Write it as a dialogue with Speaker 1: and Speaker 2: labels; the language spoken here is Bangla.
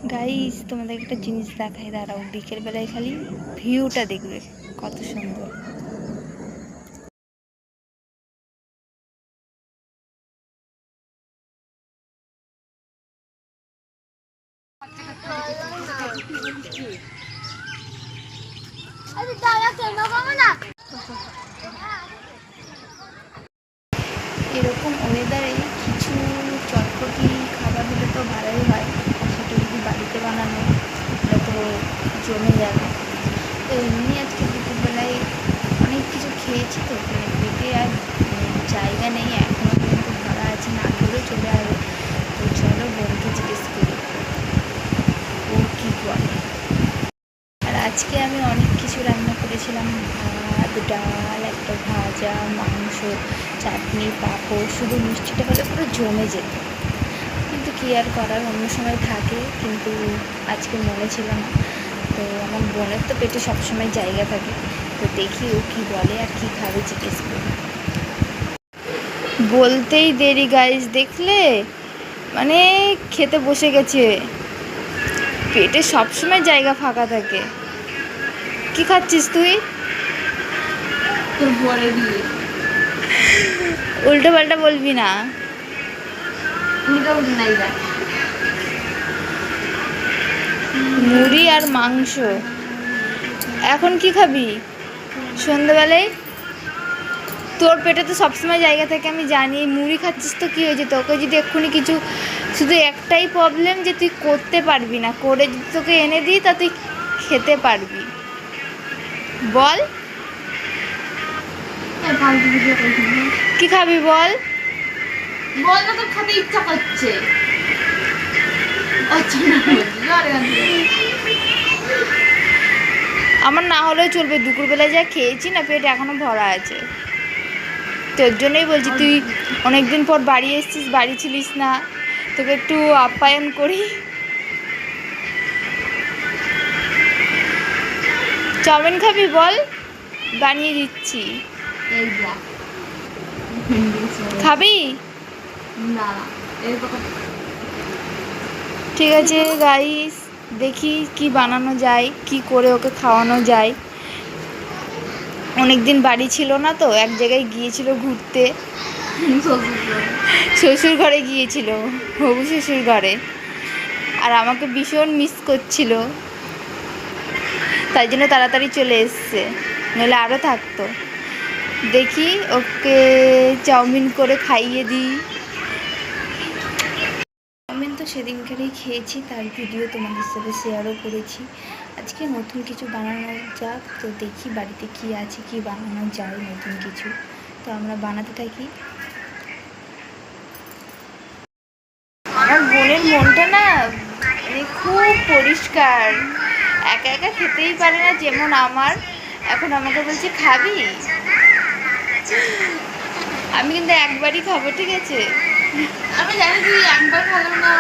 Speaker 1: গাইস তোমাদের একটা জিনিস দেখাই, দাঁড়াও। বিকেল বেলায় খালি ভিউটা দেখবে কত সুন্দর। এরকম ওয়েদারে কিছু চটপটি খাবার হলে তো ভালোই হয়, সেটা যদি বাড়িতে বানানো তাহলে তো জমে যাবে। তো এমনি আজকে দুপুরবেলায় অনেক কিছু খেয়েছি, তো পেটে আর জায়গা নেই, এখনও পর্যন্ত ভরা আছে, না খেলেও চলে যাবে। তো চলো বোনকে জিজ্ঞেস করি ও কী বলে। আর আজকে আমি অনেক কিছু রান্না করেছিলাম, ভাত, ডাল, একটা ভাজা, মাংস, চাটনি, পাঁপড়। শুধু মিষ্টিটা হলে পুরো জমে যেত, কিন্তু কী আর করার, অন্য সময় থাকে, কিন্তু আজকে মনে ছিল না। তো আমার বোনের তো পেটে সবসময় জায়গা থাকে, তো দেখি ও কী বলে আর কী খাবে জিজ্ঞেস করি। বলতেই দেরি গাইস, দেখলে মানে খেতে বসে গেছে, পেটে সবসময় জায়গা ফাঁকা থাকে। কি খাচ্ছিস তুই?
Speaker 2: তোর বরে দিয়ে
Speaker 1: উল্টো পাল্টা বলবি না।
Speaker 2: উল্টো উল্টো নাই দেখ,
Speaker 1: মুড়ি আর মাংস। এখন কি খাবি সন্ধ্যাবেলায়? তোর পেটে তো সবসময় জায়গা থাকে, আমি জানি। মুড়ি খাচ্ছিস তো কী হয়েছে? তোকে যদি এক্ষুনি কিছু, শুধু একটাই প্রবলেম যে তুই করতে পারবি না, করে যদি তোকে এনে দিই তা তুই খেতে পারবি? বল
Speaker 2: ফালতু ভিডিও করিস না।
Speaker 1: কি খাবি বল।
Speaker 2: বল না, তোর খেতে ইচ্ছা করছে। আচ্ছা না বলছি, আরে
Speaker 1: আমার না হলেও চলবে, দুপুরবেলায় যা খেয়েছি না, পেট এখনও ভরা আছে। তোর জন্যই বলছি, তুই অনেক দিন পর বাড়ি এসেছিস, বাড়ি ছিলিস না, তোকে একটু আপ্যায়ন করি। চাউমিন খাবি বল, বানিয়ে দিচ্ছি।
Speaker 2: এই দেখ
Speaker 1: খাবি?
Speaker 2: না এই তো
Speaker 1: ঠিক আছে গাইস, দেখি কি বানানো যায়, কি করে ওকে খাওয়ানো যায়। অনেক দিন বাড়ি ছিল না, তো এক জায়গায় গিয়েছিল ঘুরতে, শ্বশুর ঘরে গিয়েছিল, হবু শ্বশুর ঘরে। আর আমাকে ভীষণ মিস করছিল, তাই জন্য তাড়াতাড়ি চলে এসছে, নইলে আরও থাকতো। দেখি ওকে চাউমিন করে খাইয়ে দিই। চাউমিন তো সেদিনকারই খেয়েছি, তার ভিডিও তোমাদের সাথে শেয়ারও করেছি। আজকে নতুন কিছু বানানো যাক, তো দেখি বাড়িতে কি আছে, কি বানানো যায় নতুন কিছু, তো আমরা বানাতে থাকি। আমার বোনের মনটা না মানে খুব পরিষ্কার, একা একা খেতেই পারে না, যেমন আমার। এখন আমাকে বলছে খাবি, আমি কিন্তু একবারই খাবো, ঠিক আছে?
Speaker 2: আমি জানি তুই একবার খেলেও না